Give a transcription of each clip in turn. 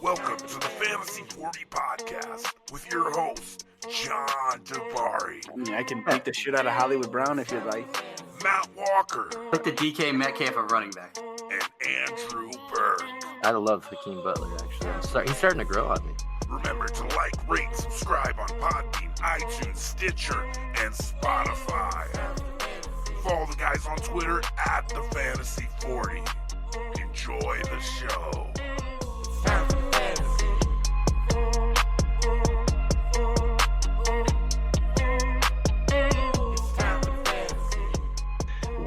Welcome to the Fantasy 40 Podcast with your host, John Dabari. I can beat the shit out of Hollywood Brown if you'd like. Matt Walker. Like the DK Metcalf of running back. And Andrew Berg. I love Hakeem Butler, actually. He's starting to grow on me. Remember to like, rate, subscribe on Podbean, iTunes, Stitcher, and Spotify. Follow the guys on Twitter at the Fantasy 40. Enjoy the show.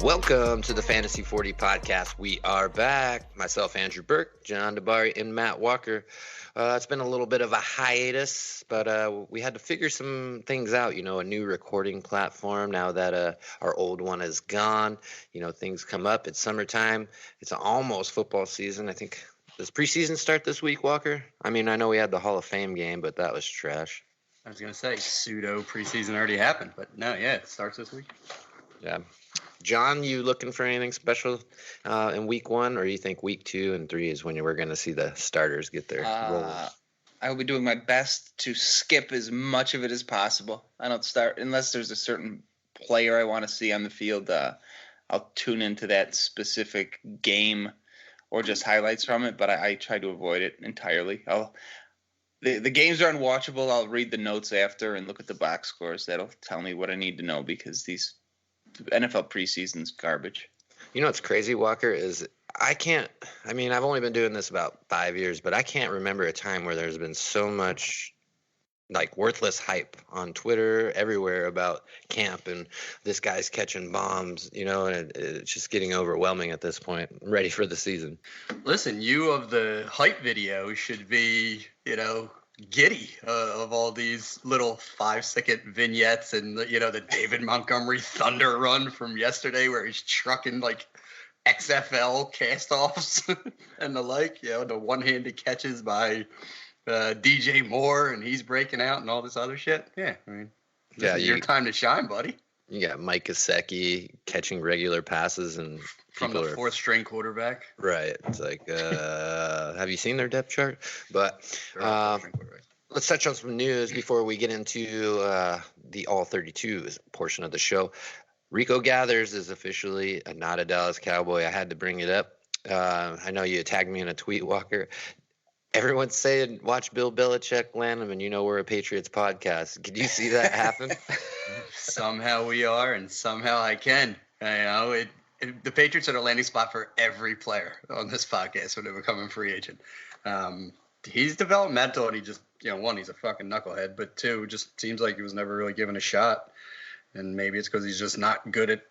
Welcome to the Fantasy 40 Podcast. We are back. Myself, Andrew Burke, John Dabari, and Matt Walker. It's been a little bit of a hiatus, but we had to figure some things out. You know, a new recording platform now that our old one is gone. You know, things come up. It's summertime. It's almost football season. I think, does preseason start this week, Walker? I mean, I know we had the Hall of Fame game, but that was trash. I was going to say pseudo preseason already happened, but no, yeah, it starts this week. Yeah. John, you looking for anything special in week one, or you think week 2 and 3 is when we're going to see the starters get their roles? I will be doing my best to skip as much of it as possible. I don't start unless there's a certain player I want to see on the field. I'll tune into that specific game or just highlights from it, but I try to avoid it entirely. The games are unwatchable. I'll read the notes after and look at the box scores. That'll tell me what I need to know because these NFL preseason's garbage. You know what's crazy, Walker, is I've only been doing this about 5 years, but I can't remember a time where there's been so much like worthless hype on Twitter everywhere about camp and this guy's catching bombs, you know, and it's just getting overwhelming at this point. I'm ready for the season. Listen, you of the hype video should be, giddy of all these little 5-second vignettes and, the David Montgomery Thunder run from yesterday where he's trucking like XFL cast-offs and the like, the one-handed catches by DJ Moore and he's breaking out and all this other shit. Yeah, I mean, this is your time to shine, buddy. You got Mike Gesicki catching regular passes and from the fourth-string quarterback. Right. It's like, have you seen their depth chart? But let's touch on some news before we get into the All 32 portion of the show. Rico Gathers is officially not a Dallas Cowboy. I had to bring it up. I know you tagged me in a tweet, Walker. Everyone's saying, watch Bill Belichick land him, and we're a Patriots podcast. Could you see that happen? Somehow we are, and somehow I can. The Patriots are a landing spot for every player on this podcast when they become a free agent. He's developmental, and he just, one, he's a fucking knucklehead, but two, just seems like he was never really given a shot. And maybe it's because he's just not good at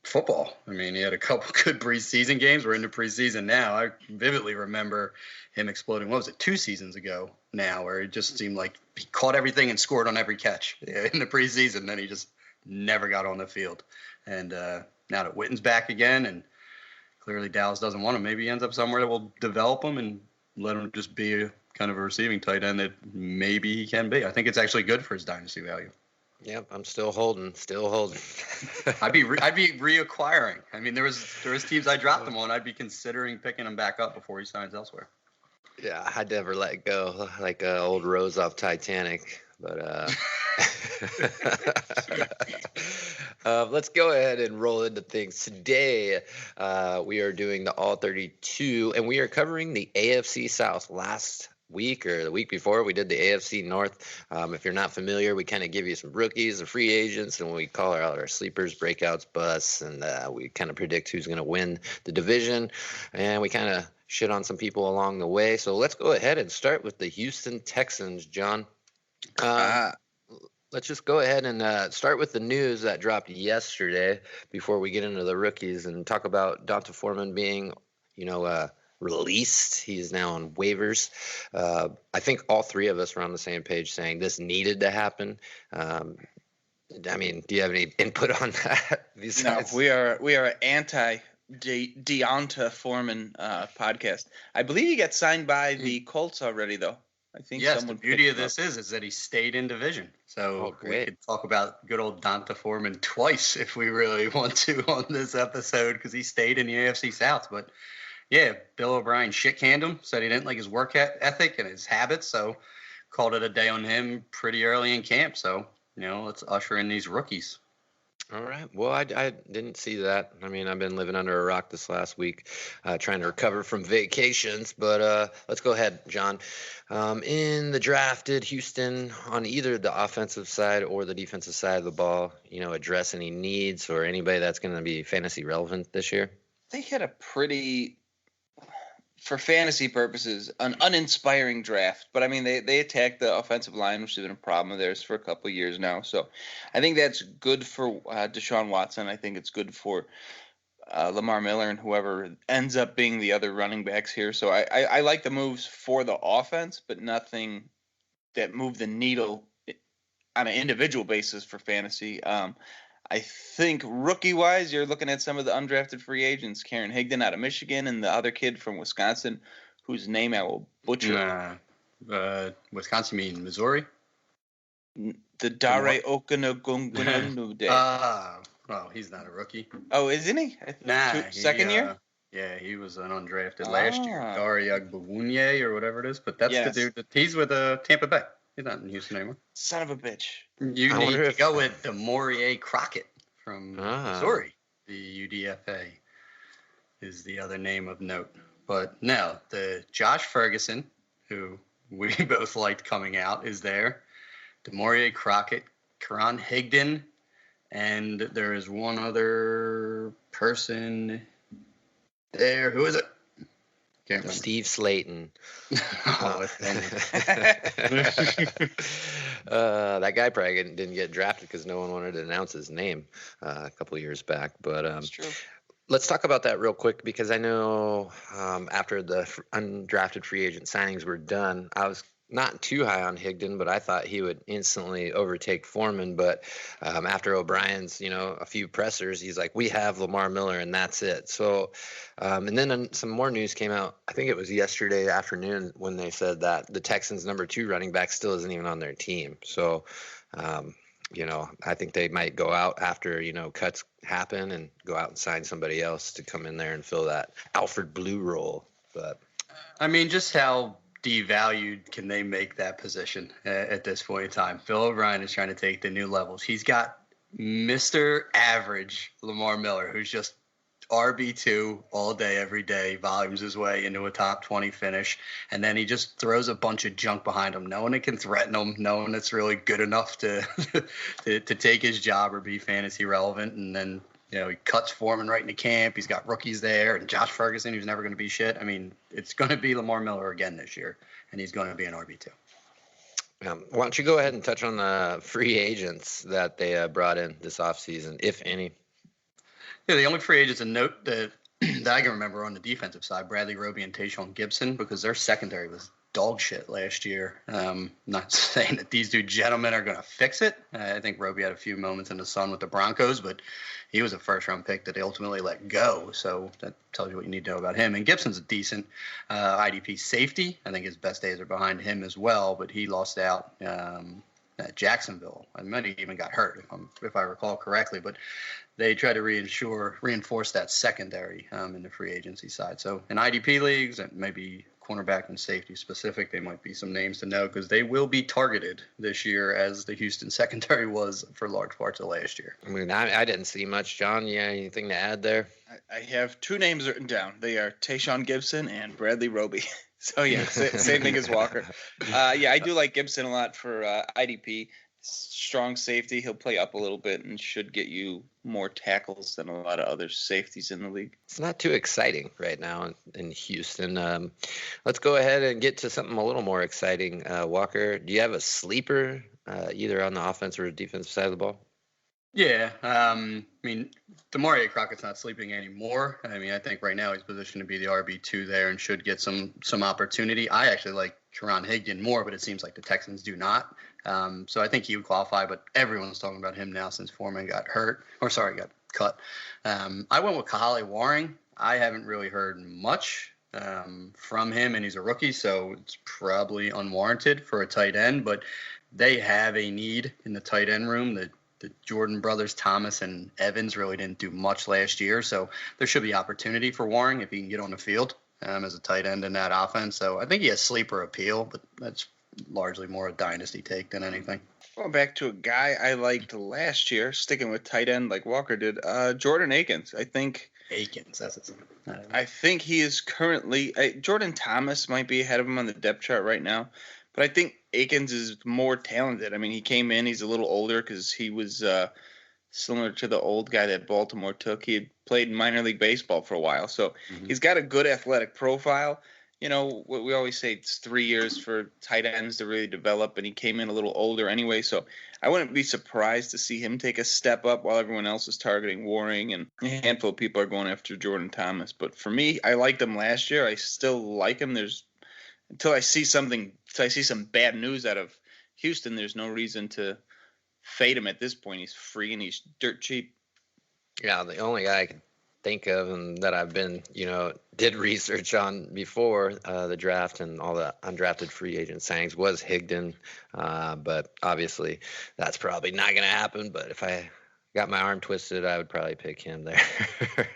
football. I mean, he had a couple good preseason games. We're into preseason now. I vividly remember him exploding, 2 seasons ago now, where it just seemed like he caught everything and scored on every catch in the preseason. Then he just never got on the field. And now that Witten's back again and clearly Dallas doesn't want him, maybe he ends up somewhere that will develop him and let him just be a kind of a receiving tight end that maybe he can be. I think it's actually good for his dynasty value. Yep, I'm still holding. I'd be reacquiring. I mean, there was teams I dropped him on. I'd be considering picking him back up before he signs elsewhere. Yeah, I'd never let go like old Rose off Titanic. But let's go ahead and roll into things. Today, we are doing the All 32, and we are covering the AFC South. Last week or the week before, we did the AFC North. If you're not familiar, we kind of give you some rookies and free agents, and we call out our sleepers, breakouts, busts, and we kind of predict who's going to win the division, and we kind of shit on some people along the way. So let's go ahead and start with the Houston Texans, John. Let's just go ahead and start with the news that dropped yesterday before we get into the rookies and talk about Donta Foreman being, released. He is now on waivers. I think all three of us were on the same page saying this needed to happen. Do you have any input on that? No, we are anti Deonta Foreman podcast. I believe he got signed by the Colts already, though. I think. Yes, the beauty of this is that he stayed in division. So we could talk about good old Donta Foreman twice if we really want to on this episode because he stayed in the AFC South. But yeah, Bill O'Brien shit-canned him, said he didn't like his work ethic and his habits, so called it a day on him pretty early in camp. So, let's usher in these rookies. All right. Well, I didn't see that. I mean, I've been living under a rock this last week, trying to recover from vacations. But let's go ahead, John. In the draft, did Houston, on either the offensive side or the defensive side of the ball, address any needs or anybody that's going to be fantasy relevant this year? They had a pretty, for fantasy purposes, an uninspiring draft. But, I mean, they attacked the offensive line, which has been a problem of theirs for a couple of years now. So I think that's good for Deshaun Watson. I think it's good for Lamar Miller and whoever ends up being the other running backs here. So I like the moves for the offense, but nothing that moved the needle on an individual basis for fantasy. I think rookie-wise, you're looking at some of the undrafted free agents, Karen Higdon out of Michigan and the other kid from Wisconsin, whose name I will butcher. Wisconsin, you mean Missouri? The Dare Okunagungunu. Well, he's not a rookie. Oh, isn't he? Second year? Yeah, he was an undrafted last year. Dare Ogunwuye or whatever it is. But that's the dude. He's with Tampa Bay. He's not in Houston anymore. Son of a bitch. You need to go with Demorier Crockett from Missouri. The UDFA is the other name of note. But no, the Josh Ferguson, who we both liked coming out, is there. Demorier Crockett, Karan Higdon, and there is one other person there. Who is it? Can't remember. Steve Slayton. That guy probably didn't get drafted because no one wanted to announce his name a couple of years back. But That's true. Let's talk about that real quick because I know after the undrafted free agent signings were done, I was not too high on Higdon, but I thought he would instantly overtake Foreman. But after O'Brien's, a few pressers, he's like, we have Lamar Miller and that's it. So, and then some more news came out. I think it was yesterday afternoon when they said that the Texans' number 2 running back still isn't even on their team. So, I think they might go out after, cuts happen and go out and sign somebody else to come in there and fill that Alfred Blue role. But I mean, just how devalued can they make that position at this point in time? Phil O'Brien is trying to take the new levels. He's got Mr. Average Lamar Miller, who's just RB2 all day, every day, volumes his way into a top 20 finish, and then he just throws a bunch of junk behind him. No one that can threaten him, no one that's really good enough to to take his job or be fantasy relevant. And then he cuts Foreman right into camp. He's got rookies there, and Josh Ferguson, who's never going to be shit. I mean, it's going to be Lamar Miller again this year, and he's going to be an RB2. Why don't you go ahead and touch on the free agents that they brought in this offseason, if any? Yeah, the only free agents to note that I can remember on the defensive side, Bradley Roby and Tayshaun Gibson, because their secondary was dog shit last year. Not saying that these two gentlemen are going to fix it. I think Roby had a few moments in the sun with the Broncos, but he was a first-round pick that they ultimately let go. So that tells you what you need to know about him. And Gibson's a decent IDP safety. I think his best days are behind him as well, but he lost out at Jacksonville. I might have even got hurt, if I recall correctly. But they try to reinforce that secondary in the free agency side. So in IDP leagues, and maybe cornerback and safety specific, they might be some names to know because they will be targeted this year as the Houston secondary was for large parts of last year. I mean, I didn't see much. John, you got anything to add there? I have 2 names written down. They are Tayshaun Gibson and Bradley Roby. So, yeah, same thing as Walker. I do like Gibson a lot for IDP. Strong safety. He'll play up a little bit and should get you more tackles than a lot of other safeties in the league. It's not too exciting right now in Houston. Let's go ahead and get to something a little more exciting. Walker, do you have a sleeper either on the offense or defensive side of the ball? Yeah. I mean, Demorier Crockett's not sleeping anymore. I mean, I think right now he's positioned to be the RB2 there and should get some opportunity. I actually like Karan Higdon more, but it seems like the Texans do not. So I think he would qualify, but everyone's talking about him now since Foreman got cut. I went with Kahale Warring. I haven't really heard much from him, and he's a rookie, so it's probably unwarranted for a tight end, but they have a need in the tight end room. The the Jordan brothers, Thomas and Evans, really didn't do much last year. So there should be opportunity for Waring if he can get on the field as a tight end in that offense. So I think he has sleeper appeal, but that's largely more a dynasty take than anything. Going back to a guy I liked last year, sticking with tight end like Walker did, Jordan Akins. I think that's his name. I think he is currently Jordan Thomas might be ahead of him on the depth chart right now, but I think Akins is more talented. I mean, he came in, he's a little older because he was similar to the old guy that Baltimore took. He had played minor league baseball for a while, so he's got a good athletic profile. You know, what we always say, it's 3 years for tight ends to really develop, and he came in a little older anyway, so I wouldn't be surprised to see him take a step up while everyone else is targeting Waring, and a handful of people are going after Jordan Thomas. But for me, I liked him last year. I still like him. Until I see some bad news out of Houston, there's no reason to fade him at this point. He's free and he's dirt cheap. Yeah, the only guy I can think of and that I've been, did research on before the draft and all the undrafted free agent signings was Higdon. But obviously that's probably not going to happen. But if I got my arm twisted, I would probably pick him there.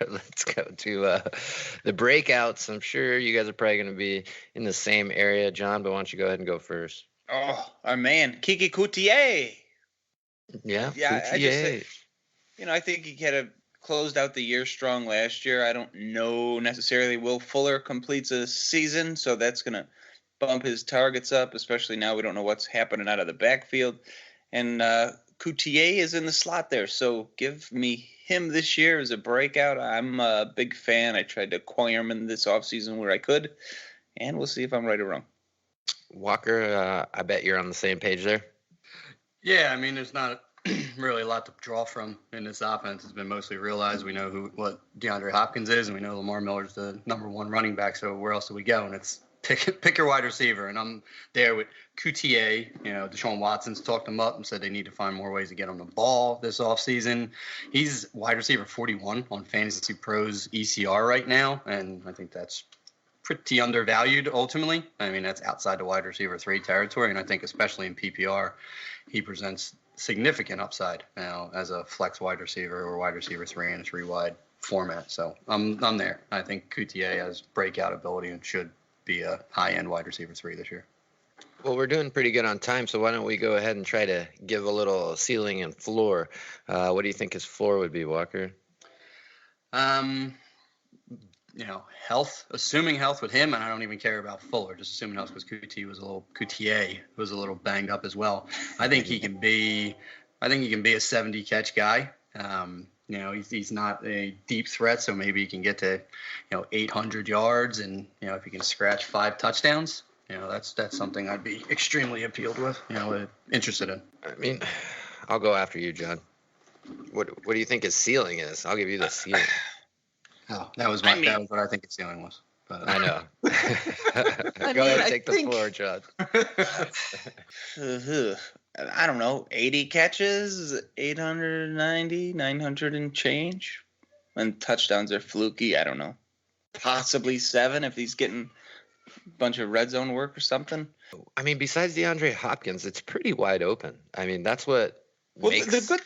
Let's go to the breakouts. I'm sure you guys are probably going to be in the same area, John, but why don't you go ahead and go first? Oh, our man, Kiki Coutier. Yeah, Coutier. I think he had closed out the year strong last year. I don't know necessarily Will Fuller completes a season, so that's going to bump his targets up, especially now we don't know what's happening out of the backfield. And Coutier is in the slot there, so give me him this year as a breakout. I'm a big fan. I tried to acquire him in this offseason where I could, and we'll see if I'm right or wrong. Walker, I bet you're on the same page there. Yeah, I mean, there's not really a lot to draw from in this offense. It's been mostly realized. We know what DeAndre Hopkins is, and we know Lamar Miller's the number one running back. So where else do we go? And it's pick your wide receiver. And I'm there with Coutier. Deshaun Watson's talked him up and said they need to find more ways to get on the ball this offseason. He's wide receiver 41 on Fantasy Pros ECR right now, and I think that's pretty undervalued ultimately. I mean, that's outside the wide receiver 3 territory, and I think especially in PPR, he presents significant upside now as a flex wide receiver or wide receiver 3 in a 3-wide format. So I'm there. I think Coutier has breakout ability and should be a high-end wide receiver 3 this year. Well, we're doing pretty good on time, so why don't we go ahead and try to give a little ceiling and floor. What do you think his floor would be, Walker? Health, assuming health with him, and I don't even care about Fuller, just assuming health because Coutier was a little banged up as well. I think he can be a 70 catch guy. He's not a deep threat, so maybe he can get to 800 yards, and if he can scratch 5 touchdowns, that's something I'd be extremely appealed with, interested in. I mean, I'll go after you, John. What do you think his ceiling is? I'll give you the ceiling. Oh, that was what I think his ceiling was. But, I know. Go ahead and take the floor, John. I don't know, 80 catches, 890, 900 and change. And touchdowns are fluky. I don't know. Possibly 7 if he's getting a bunch of red zone work or something. I mean, besides DeAndre Hopkins, it's pretty wide open. I mean, that's what makes... The good...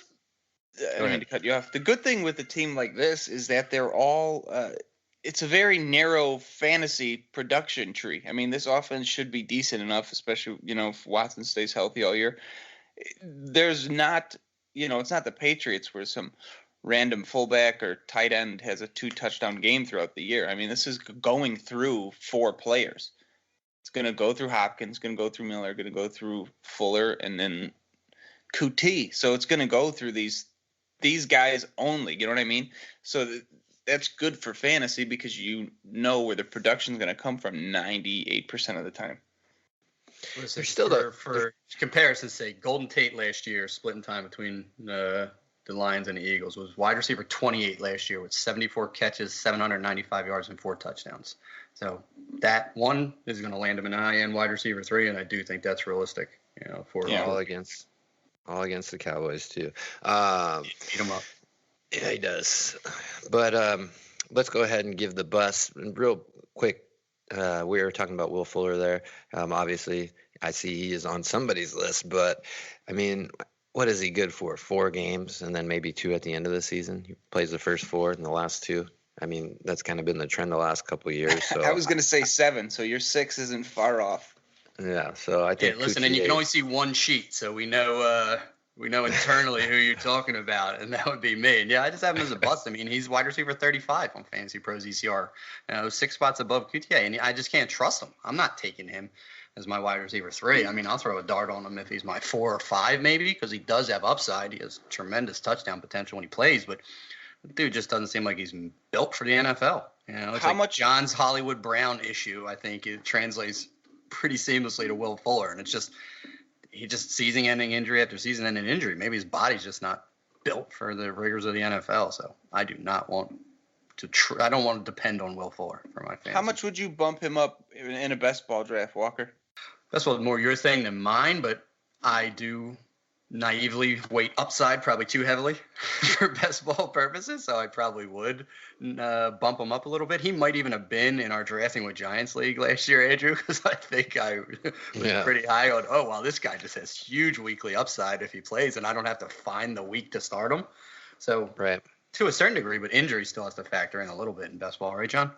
I don't mean to cut you off. The good thing with a team like this is that they're all it's a very narrow fantasy production tree. I mean, this offense should be decent enough, especially, if Watson stays healthy all year. There's not, it's not the Patriots where some random fullback or tight end has a 2-touchdown game throughout the year. I mean, this is going through 4 players. It's going to go through Hopkins, going to go through Miller, going to go through Fuller, and then Coutier. So it's going to go through these guys only, you know what I mean? So that's good for fantasy because where the production is going to come from 98% of the time. Listen, there's still for comparison's sake, Golden Tate last year, splitting time between the Lions and the Eagles, was wide receiver 28 last year with 74 catches, 795 yards, and 4 touchdowns. So that one is going to land him in a high-end wide receiver 3, and I do think that's realistic. All against the Cowboys too. Beat him up. Yeah, he does. But let's go ahead and give the bus real quick. We were talking about Will Fuller there. Obviously, I see he is on somebody's list, but I mean, what is he good for? 4 games and then maybe 2 at the end of the season. He plays the first 4 and the last 2. I mean, that's kind of been the trend the last couple of years. So I was going to say 7, so your 6 isn't far off. yeah, so I think. Yeah, listen, and you can only see one sheet, so we know internally who you're talking about, and that would be me. And yeah, I just have him as a bust. I mean, he's wide receiver 35 on Fantasy Pros ECR, 6 spots above QTA, and I just can't trust him. I'm not taking him as my wide receiver 3. I mean, I'll throw a dart on him if he's my 4 or 5 maybe, because he does have upside. He has tremendous touchdown potential when he plays, but the dude just doesn't seem like he's built for the NFL. It's How like much- John's Hollywood Brown issue. I think it translates pretty seamlessly to Will Fuller, and it's just he just season-ending injury after season-ending injury. Maybe his body's just not built for the rigors of the NFL. So I do not want to. I don't want to depend on Will Fuller for my fantasy. How much would you bump him up in a best ball draft, Walker? That's what more your thing than mine, but I do naively weight upside probably too heavily for best ball purposes, so I probably would bump him up a little bit. He might even have been in our drafting with Giants League last year, Andrew, because I think I was pretty high on, oh, wow, this guy just has huge weekly upside if he plays, and I don't have to find the week to start him. So right. To a certain degree, but injury still has to factor in a little bit in best ball, right, John?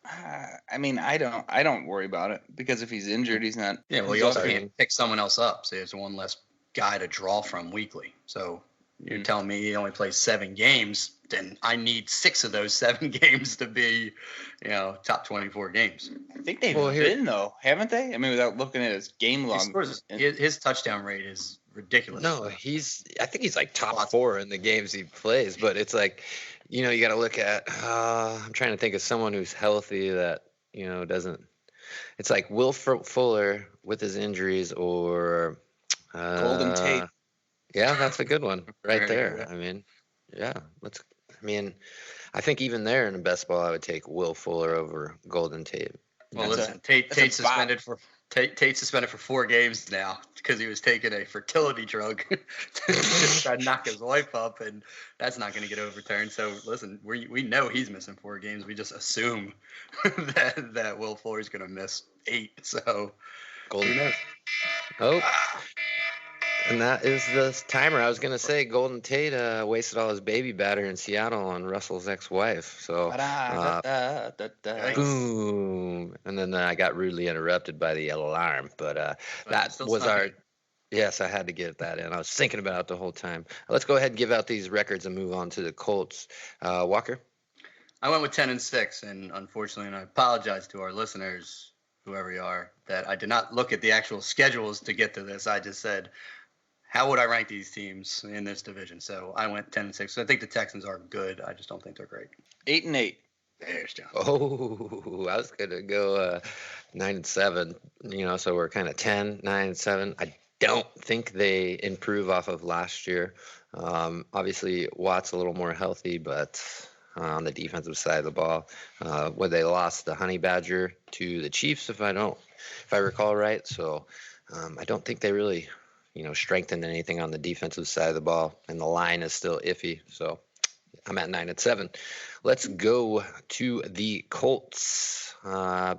I mean, I don't worry about it, because if he's injured, he's not. Yeah, well, you also can't pick someone else up, so there's one less guy to draw from weekly. So you're telling me he only plays 7 games, then I need 6 of those 7 games to be, top 24 games. I think they've been, though, haven't they? I mean, without looking at his game log. His touchdown rate is ridiculous. No, I think he's like top 4 in the games he plays, but it's like, you got to look at, I'm trying to think of someone who's healthy that, doesn't, it's like Will Fuller with his injuries or Golden Tate. Yeah, that's a good one right there. Good. I mean, I think even there in the best ball, I would take Will Fuller over Golden Tate. Well, listen, Tate's suspended for 4 games now because he was taking a fertility drug to try to knock his wife up, and that's not going to get overturned. So, listen, we know he's missing 4 games. We just assume that Will Fuller's going to miss 8. So, Golden Tate. Oh. And that is the timer. I was going to say Golden Tate wasted all his baby batter in Seattle on Russell's ex-wife. So, boom. And then I got rudely interrupted by the alarm. But that was our – yes, I had to get that in. I was thinking about it the whole time. Let's go ahead and give out these records and move on to the Colts. Walker? I went with 10-6, and unfortunately, and I apologize to our listeners, whoever you are, that I did not look at the actual schedules to get to this. I just said – how would I rank these teams in this division? So I went 10-6. So I think the Texans are good. I just don't think they're great. 8-8. There's John. Oh, I was gonna go 9-7. So we're kind of 10, 9-7. I don't think they improve off of last year. Obviously, Watt's a little more healthy, but on the defensive side of the ball, where they lost the Honey Badger to the Chiefs, if I recall right. So I don't think they really. Strengthened anything on the defensive side of the ball, and the line is still iffy. So I'm at 9-7. Let's go to the Colts.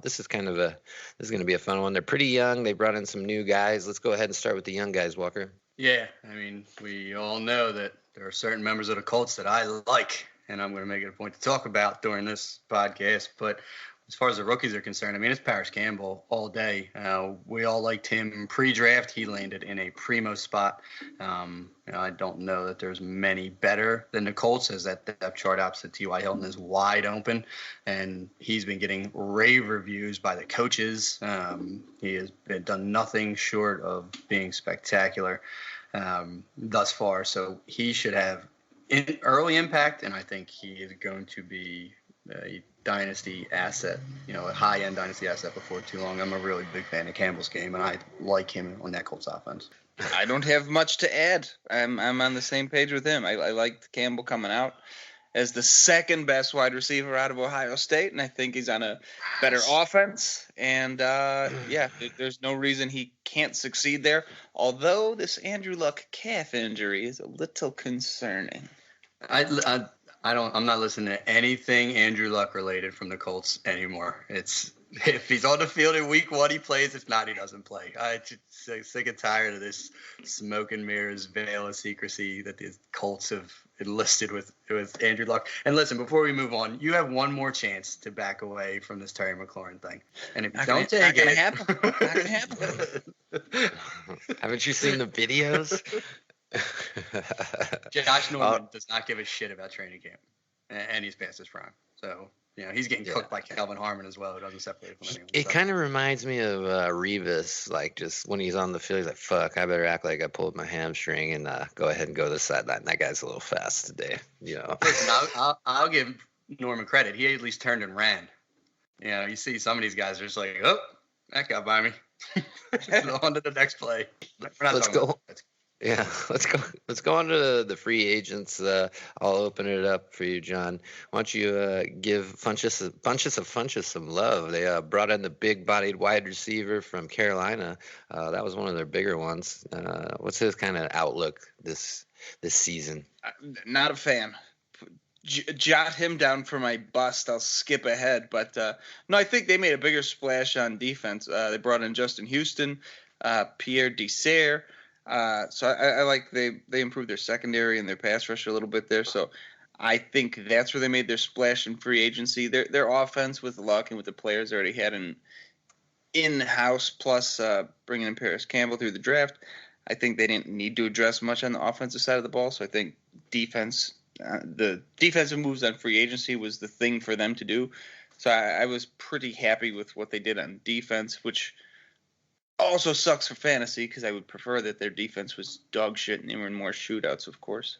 This is going to be a fun one. They're pretty young. They brought in some new guys. Let's go ahead and start with the young guys, Walker. Yeah, I mean, we all know that there are certain members of the Colts that I like, and I'm going to make it a point to talk about during this podcast. But as far as the rookies are concerned, I mean, it's Paris Campbell all day. We all liked him pre-draft. He landed in a primo spot. I don't know that there's many better than the Colts, as that depth chart opposite T.Y. Hilton is wide open, and he's been getting rave reviews by the coaches. He has done nothing short of being spectacular thus far, so he should have early impact, and I think he is going to be a dynasty asset, a high-end dynasty asset before too long. I'm a really big fan of Campbell's game, and I like him on that Colts offense. I don't have much to add. I'm on the same page with him. I liked Campbell coming out as the second best wide receiver out of Ohio State, and I think he's on a better offense. And, there's no reason he can't succeed there, although this Andrew Luck calf injury is a little concerning. I'm not listening to anything Andrew Luck related from the Colts anymore. If he's on the field in week 1, he plays. If not, he doesn't play. I'm just sick and tired of this smoke and mirrors, veil of secrecy that the Colts have enlisted with Andrew Luck. And listen, before we move on, you have one more chance to back away from this Terry McLaurin thing. And if you don't take it, not gonna happen. Haven't you seen the videos? Josh Norman does not give a shit about training camp, and he's past his prime. So, he's getting cooked by Calvin Harmon as well. It doesn't separate from anyone. It kind of reminds me of Revis, like just when he's on the field, he's like, fuck, I better act like I pulled my hamstring and go ahead and go to the sideline. That guy's a little fast today, Listen, I'll give Norman credit. He at least turned and ran. You see some of these guys are just like, oh, that got by me. On to the next play. Let's go. Yeah, let's go on to the free agents. I'll open it up for you, John. Why don't you give Funchess some love? They brought in the big-bodied wide receiver from Carolina. That was one of their bigger ones. What's his kind of outlook this season? Not a fan. Jot him down for my bust. I'll skip ahead, but no, I think they made a bigger splash on defense. They brought in Justin Houston, Pierre Desir. So I like they improved their secondary and their pass rush a little bit there. So I think that's where they made their splash in free agency. Their offense with Luck and with the players they already had in-house, plus bringing in Paris Campbell through the draft, I think they didn't need to address much on the offensive side of the ball. So I think the defensive moves on free agency was the thing for them to do. So I was pretty happy with what they did on defense, which also sucks for fantasy because I would prefer that their defense was dog shit and they were in more shootouts, of course.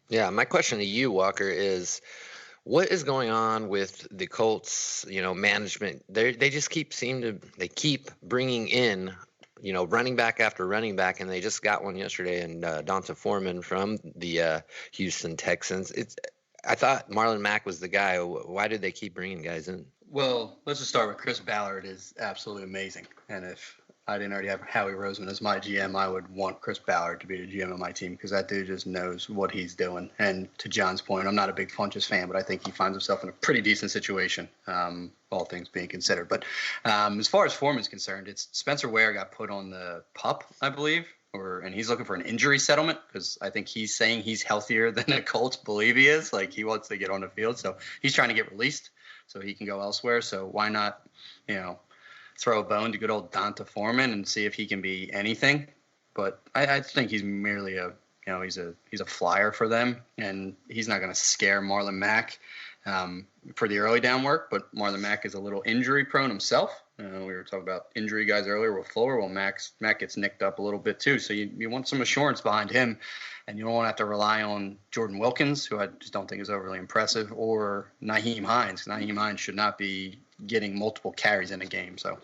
Yeah, my question to you, Walker, is what is going on with the Colts, management? They just keep bringing in, running back after running back, and they just got one yesterday, and Donta Foreman from the Houston Texans. I thought Marlon Mack was the guy. Why did they keep bringing guys in? Well, let's just start with Chris Ballard is absolutely amazing. And if I didn't already have Howie Roseman as my GM, I would want Chris Ballard to be the GM of my team because that dude just knows what he's doing. And to John's point, I'm not a big Funchess fan, but I think he finds himself in a pretty decent situation, all things being considered. But as far as Foreman's concerned, it's Spencer Ware got put on the PUP, I believe, and he's looking for an injury settlement because I think he's saying he's healthier than the Colts believe he is. Like, he wants to get on the field. So he's trying to get released so he can go elsewhere. So why not, throw a bone to good old Donta Foreman and see if he can be anything. But I think he's merely he's a flyer for them, and he's not going to scare Marlon Mack for the early down work. But Marlon Mack is a little injury prone himself. We were talking about injury guys earlier with Fuller. Well, Mack gets nicked up a little bit too. So you want some assurance behind him, and you don't want to have to rely on Jordan Wilkins, who I just don't think is overly impressive, or Nyheim Hines. Nyheim Hines should not be getting multiple carries in a game. So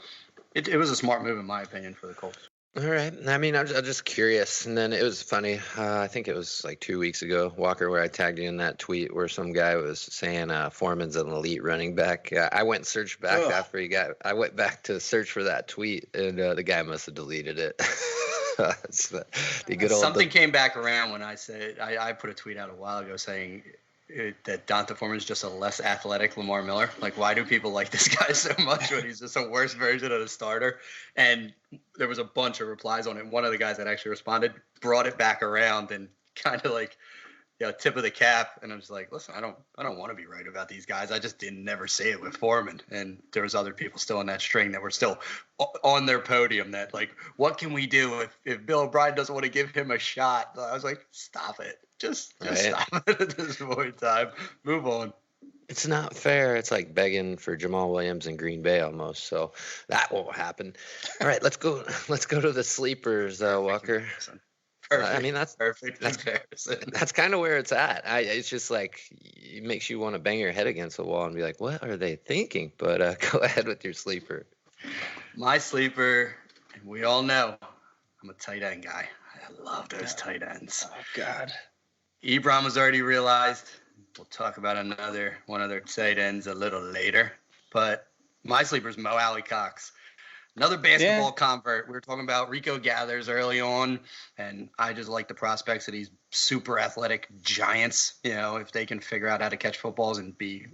it was a smart move, in my opinion, for the Colts. All right. I mean, I'm just curious. And then it was funny. I think it was like 2 weeks ago, Walker, where I tagged you in that tweet where some guy was saying Foreman's an elite running back. I went and searched back after I went back to search for that tweet, and the guy must have deleted it. Something came back around when I said I put a tweet out a while ago saying that Donta Foreman is just a less athletic Lamar Miller. Like, why do people like this guy so much when he's just a worse version of the starter? And there was a bunch of replies on it. One of the guys that actually responded brought it back around and kind of like, tip of the cap. And I was like, listen, I don't want to be right about these guys. I just never say it with Foreman. And there was other people still in that string that were still on their podium that, like, what can we do if Bill O'Brien doesn't want to give him a shot? I was like, stop it. Just stop it at this point in time. Move on. It's not fair. It's like begging for Jamal Williams in Green Bay almost. So that won't happen. All right, let's go to the sleepers, Walker. Perfect. I mean, that's comparison. That's kind of where it's at. It's just like it makes you want to bang your head against the wall and be like, what are they thinking? But go ahead with your sleeper. My sleeper, and we all know, I'm a tight end guy. I love those tight ends. Oh, God. Ebron was already realized. We'll talk about one of their tight ends a little later. But my sleeper is Mo Alley Cox. Another basketball convert. We were talking about Rico Gathers early on, and I just like the prospects of these super athletic giants. If they can figure out how to catch footballs and be,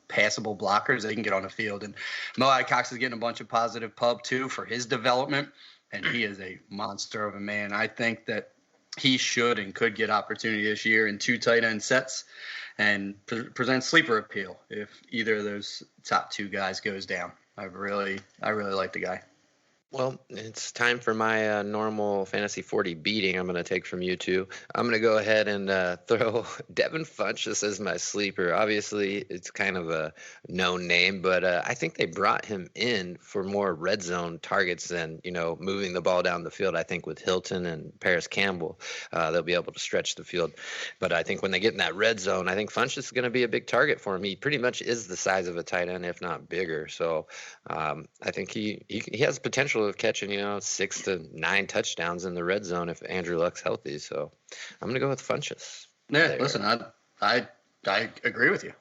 passable blockers, they can get on the field. And Moai Cox is getting a bunch of positive pub, too, for his development, and he is a monster of a man. I think that he should and could get opportunity this year in 2 tight end sets and present sleeper appeal if either of those top 2 guys goes down. I really like the guy. Well, it's time for my normal Fantasy 40 beating I'm going to take from you two. I'm going to go ahead and throw Devin Funchess as my sleeper. Obviously, it's kind of a known name, but I think they brought him in for more red zone targets than, moving the ball down the field. I think with Hilton and Paris Campbell, they'll be able to stretch the field. But I think when they get in that red zone, I think Funchess is going to be a big target for him. He pretty much is the size of a tight end, if not bigger. So I think he has potential of catching 6 to 9 touchdowns in the red zone if Andrew Luck's healthy. So I'm gonna go with Funchess. Yeah, listen, I agree with you.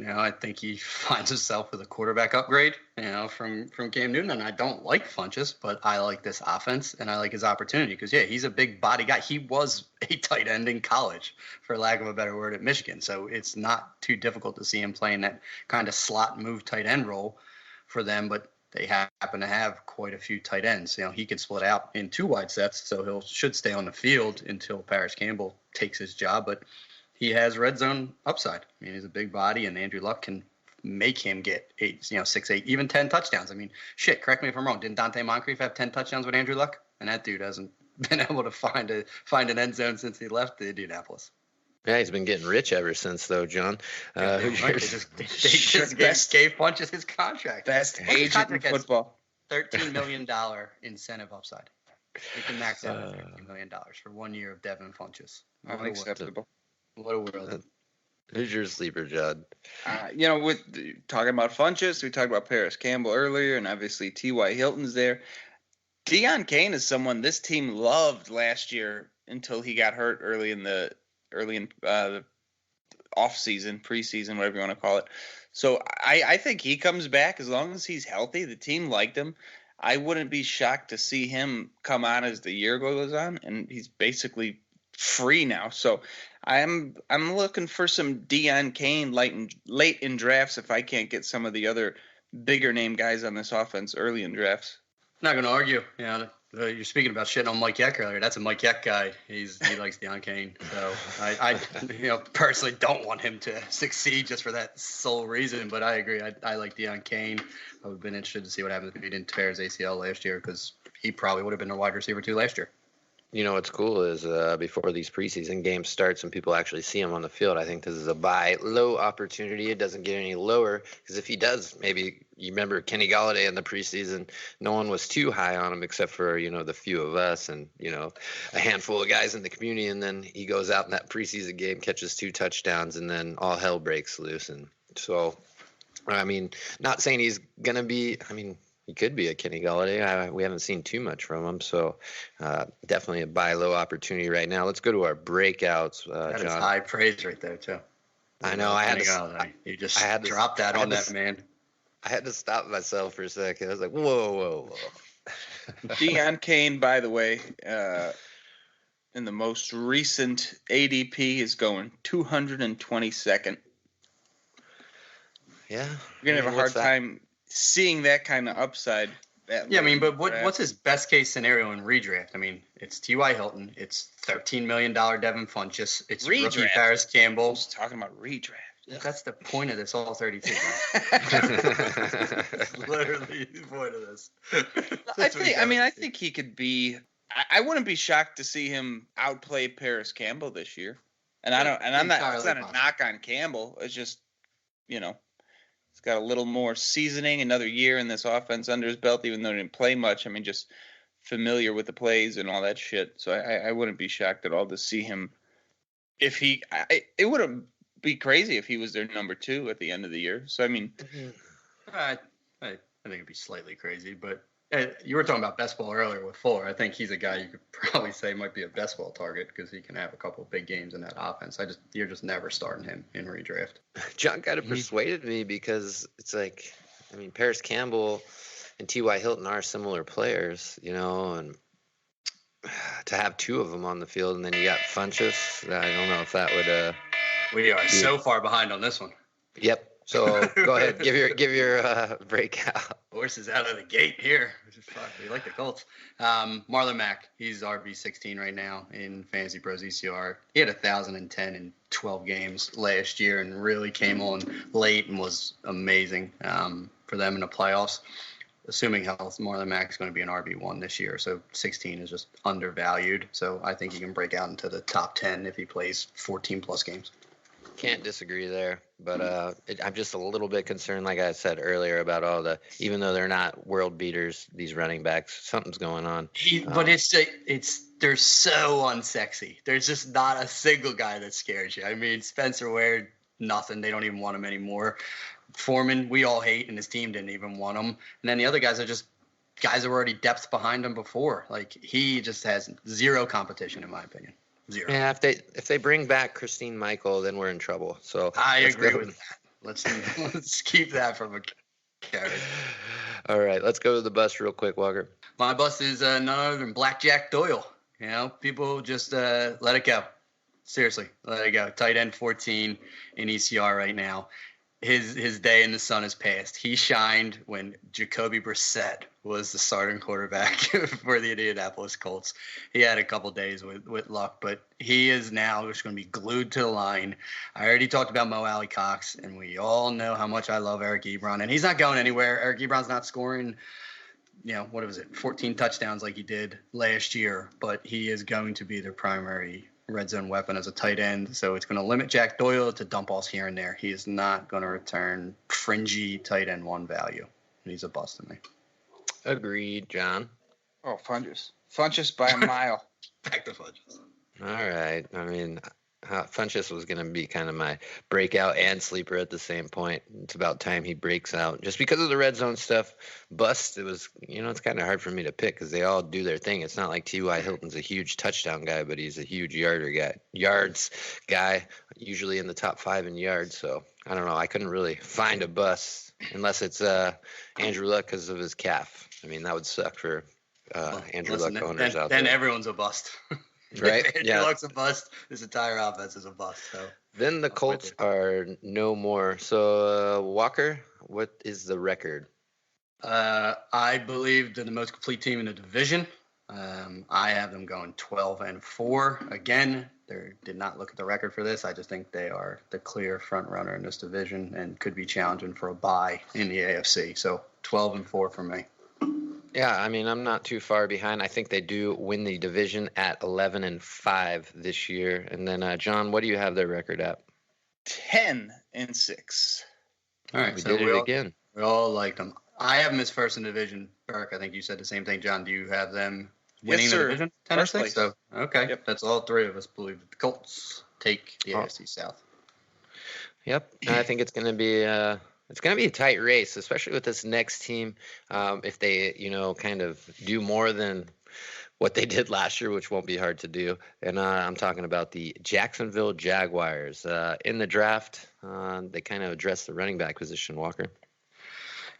I think he finds himself with a quarterback upgrade, from Cam Newton, and I don't like Funchess, but I like this offense and I like his opportunity because he's a big body guy. He was a tight end in college, for lack of a better word, at Michigan, so it's not too difficult to see him playing that kind of slot move tight end role for them, but they happen to have quite a few tight ends. He can split out in 2 wide sets, so should stay on the field until Paris Campbell takes his job. But he has red zone upside. He's a big body, and Andrew Luck can make him get 6, 8, even 10 touchdowns. Correct me if I'm wrong. Didn't Dante Moncrief have 10 touchdowns with Andrew Luck? And that dude hasn't been able to find an end zone since he left the Indianapolis. Yeah, he's been getting rich ever since, though, John. They just gave Funchess his contract. Best agent in football. $13 million incentive upside. They can max out $13 million for 1 year of Devin Funchess. Unacceptable. What a world. Who's your sleeper, Judd? With talking about Funchess, we talked about Paris Campbell earlier, and obviously T.Y. Hilton's there. Deion Kane is someone this team loved last year until he got hurt early in the off season, preseason, whatever you want to call it. So I think he comes back as long as he's healthy. The team liked him. I wouldn't be shocked to see him come on as the year goes on, and he's basically free now. So I'm looking for some Deion Kane late in drafts if I can't get some of the other bigger name guys on this offense early in drafts. Not going to argue. You're speaking about shitting on Mike Yeck earlier. That's a Mike Yeck guy. He likes Deion Kane. So I personally don't want him to succeed just for that sole reason. But I agree. I like Deion Kane. I would have been interested to see what happens if he didn't tear his ACL last year because he probably would have been a wide receiver too last year. What's cool is before these preseason games starts and people actually see him on the field, I think this is a buy low opportunity. It doesn't get any lower because if he does, maybe you remember Kenny Golladay in the preseason, no one was too high on him except for, the few of us and, a handful of guys in the community. And then he goes out in that preseason game, catches 2 touchdowns, and then all hell breaks loose. And so, not saying he's going to be, he could be a Kenny Golladay. We haven't seen too much from him, so definitely a buy low opportunity right now. Let's go to our breakouts, that John. Is high praise right there too. I know. I had to drop that on that man. I had to stop myself for a second. I was like, whoa. Deion Kane, by the way, in the most recent ADP is going 222nd. Yeah, you're gonna have a hard time seeing that kind of upside. But what's his best case scenario in redraft? It's T.Y. Hilton. It's $13 million Devin Funchess. It's redraft. Rookie Paris Campbell. I was talking about redraft. That's the point of this all 32. Literally the point of this. I think he could be. I wouldn't be shocked to see him outplay Paris Campbell this year. And I'm not. It's not a knock on Campbell. It's just, he's got a little more seasoning, another year in this offense under his belt, even though he didn't play much. Just familiar with the plays and all that shit. So I wouldn't be shocked at all to see him. It wouldn't be crazy if he was their number 2 at the end of the year. So I think it'd be slightly crazy, but you were talking about best ball earlier with Fuller. I think he's a guy you could probably say might be a best ball target because he can have a couple of big games in that offense. You're just never starting him in redraft. John kind of persuaded me because it's like, Paris Campbell, and T.Y. Hilton are similar players, and to have two of them on the field, and then you got Funchess, I don't know if that would. We are so far behind on this one. Yep. So go ahead, give your breakout. Horses out of the gate here. Fuck, we like the Colts. Marlon Mack, he's RB16 right now in Fantasy Pros ECR. He had 1,010 in 12 games last year and really came on late and was amazing for them in the playoffs. Assuming health, Marlon Mack's going to be an RB1 this year, so 16 is just undervalued. So I think he can break out into the top 10 if he plays 14-plus games. Can't disagree there, but I'm just a little bit concerned, like I said earlier, about even though they're not world beaters, these running backs, something's going on. But they're so unsexy. There's just not a single guy that scares you. I mean, Spencer Ware, nothing. They don't even want him anymore. Foreman, we all hate, and his team didn't even want him. And then the other guys are just guys that were already depth behind him before. Like, he just has zero competition, in my opinion. Zero. Yeah, if they bring back Christine Michael, then we're in trouble. So I agree with that. Let's keep that from a carry. All right, let's go to the bust real quick, Walker. My bust is none other than Blackjack Doyle. People just let it go. Seriously, let it go. Tight end 14 in ECR right now. His day in the sun has passed. He shined when Jacoby Brissett was the starting quarterback for the Indianapolis Colts. He had a couple days with luck, but he is now just going to be glued to the line. I already talked about Mo Alley Cox, and we all know how much I love Eric Ebron, and he's not going anywhere. Eric Ebron's not scoring, 14 touchdowns like he did last year, but he is going to be their primary red zone weapon as a tight end, so it's going to limit Jack Doyle to dump balls here and there. He is not going to return fringy tight end one value. He's a bust to me. Agreed, John. Oh, Funchess by a mile. Back to Funchess. All right. I mean, Funchess was going to be kind of my breakout and sleeper at the same point. It's about time he breaks out. Just because of the red zone stuff, bust, it was, it's kind of hard for me to pick because they all do their thing. It's not like T.Y. Hilton's a huge touchdown guy, but he's a huge yards guy, usually in the top 5 in yards. So I don't know. I couldn't really find a bust unless it's Andrew Luck because of his calf. I mean, that would suck for Andrew Luck owners out there. Then everyone's a bust. Right? Andrew Luck's a bust. This entire offense is a bust. So then the Colts are no more. So Walker, what is the record? I believe they're the most complete team in the division. I have them going 12-4. Again, they did not look at the record for this. I just think they are the clear front runner in this division and could be challenging for a bye in the AFC. So 12-4 for me. Yeah, I mean, I'm not too far behind. I think they do win the division at 11-5 this year. And then, John, what do you have their record at? 10-6. All right, we did it again. We all liked them. I have them as first in the division. Burke, I think you said the same thing. John, do you have them winning the division? 10-6. So okay, yep. That's all three of us believe that the Colts take the AFC South. Yep, I think it's going to be a tight race, especially with this next team. If they, kind of do more than what they did last year, which won't be hard to do. And I'm talking about the Jacksonville Jaguars. In the draft, they kind of addressed the running back position, Walker.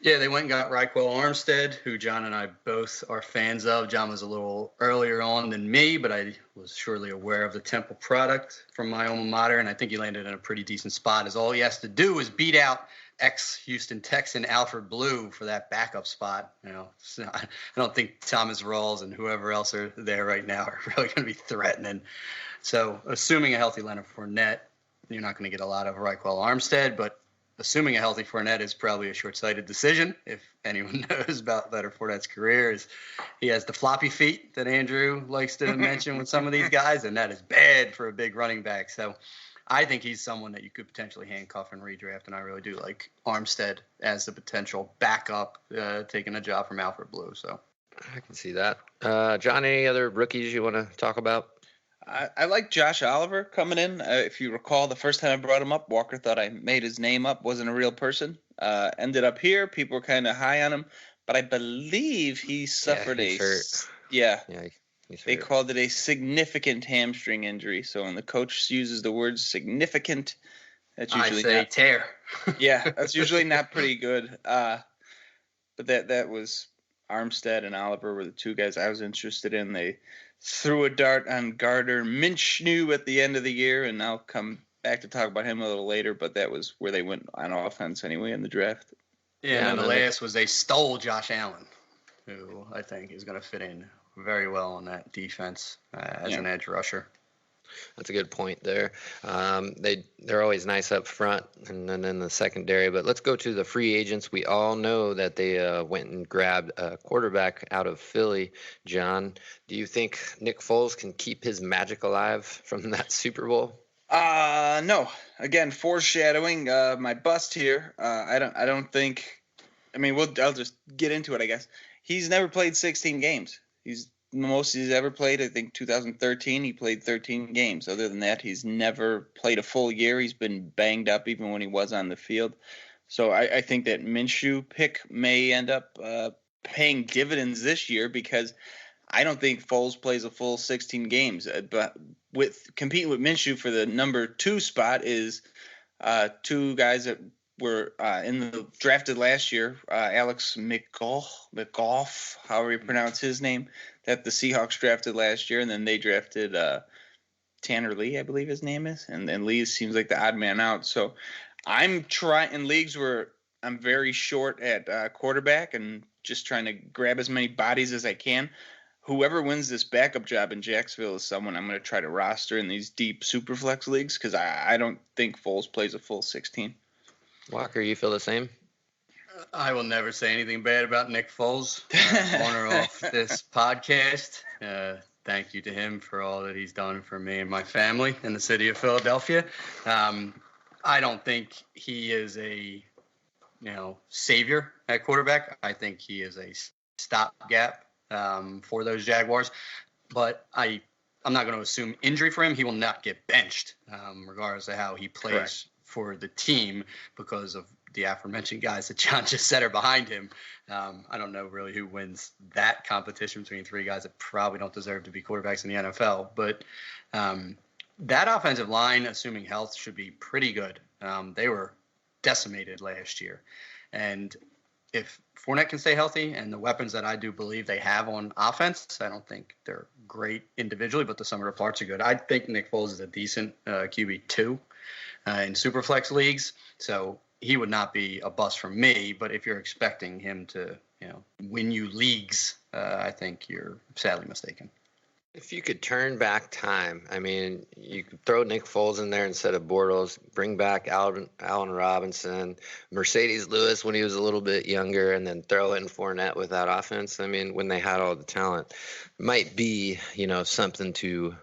Yeah, they went and got Raquel Armstead, who John and I both are fans of. John was a little earlier on than me, but I was surely aware of the Temple product from my alma mater, and I think he landed in a pretty decent spot, as all he has to do is beat out ex-Houston Texan Alfred Blue for that backup spot. So I don't think Thomas Rawls and whoever else are there right now are really going to be threatening. So assuming a healthy Leonard Fournette, you're not going to get a lot of Raquel Armstead, but assuming a healthy Fournette is probably a short-sighted decision. If anyone knows about Leonard Fournette's career, is he has the floppy feet that Andrew likes to mention with some of these guys, and that is bad for a big running back. So I think he's someone that you could potentially handcuff and redraft, and I really do like Armstead as the potential backup, taking a job from Alfred Blue. So I can see that. John, any other rookies you want to talk about? I like Josh Oliver coming in. If you recall, the first time I brought him up, Walker thought I made his name up, wasn't a real person. Ended up here. People were kind of high on him, but I believe he suffered he's hurt. They called it a significant hamstring injury. So when the coach uses the word significant, that's usually tear. Yeah, that's usually not pretty good. but that was Armstead and Oliver were the two guys I was interested in. They threw a dart on Gardner Minshew at the end of the year, and I'll come back to talk about him a little later, but that was where they went on offense anyway in the draft. Yeah, and the last was they stole Josh Allen, who I think is going to fit in very well on that defense as an edge rusher. That's a good point there. They're always nice up front and then in the secondary. But let's go to the free agents. We all know that they went and grabbed a quarterback out of Philly. John, do you think Nick Foles can keep his magic alive from that Super Bowl? No. Again, foreshadowing my bust here. I don't think. I mean, I'll just get into it, I guess. He's never played 16 games. The most he's ever played, I think 2013, he played 13 games. Other than that, he's never played a full year. He's been banged up even when he was on the field. So I think that Minshew pick may end up paying dividends this year because I don't think Foles plays a full 16 games. But competing with Minshew for the number 2 spot is two guys that were drafted last year, Alex McGough, however you pronounce his name, that the Seahawks drafted last year, and then they drafted Tanner Lee, I believe his name is, and Lee seems like the odd man out. So I'm trying in leagues where I'm very short at quarterback and just trying to grab as many bodies as I can. Whoever wins this backup job in Jacksonville is someone I'm going to try to roster in these deep superflex leagues because I don't think Foles plays a full 16. Walker, you feel the same? I will never say anything bad about Nick Foles. Corner off this podcast. Thank you to him for all that he's done for me and my family in the city of Philadelphia. I don't think he is a savior at quarterback. I think he is a stopgap for those Jaguars. But I'm not going to assume injury for him. He will not get benched, regardless of how he plays. Correct. For the team because of the aforementioned guys that John just said are behind him. I don't know really who wins that competition between 3 guys that probably don't deserve to be quarterbacks in the NFL. But that offensive line, assuming health, should be pretty good. They were decimated last year. And if Fournette can stay healthy and the weapons that I do believe they have on offense, I don't think they're great individually, but the sum of the parts are good. I think Nick Foles is a decent QB2. In superflex leagues, so he would not be a bust from me. But if you're expecting him to, win you leagues, I think you're sadly mistaken. If you could turn back time, I mean, you could throw Nick Foles in there instead of Bortles, bring back Allen Robinson, Mercedes Lewis when he was a little bit younger, and then throw in Fournette with that offense. I mean, when they had all the talent, might be, something to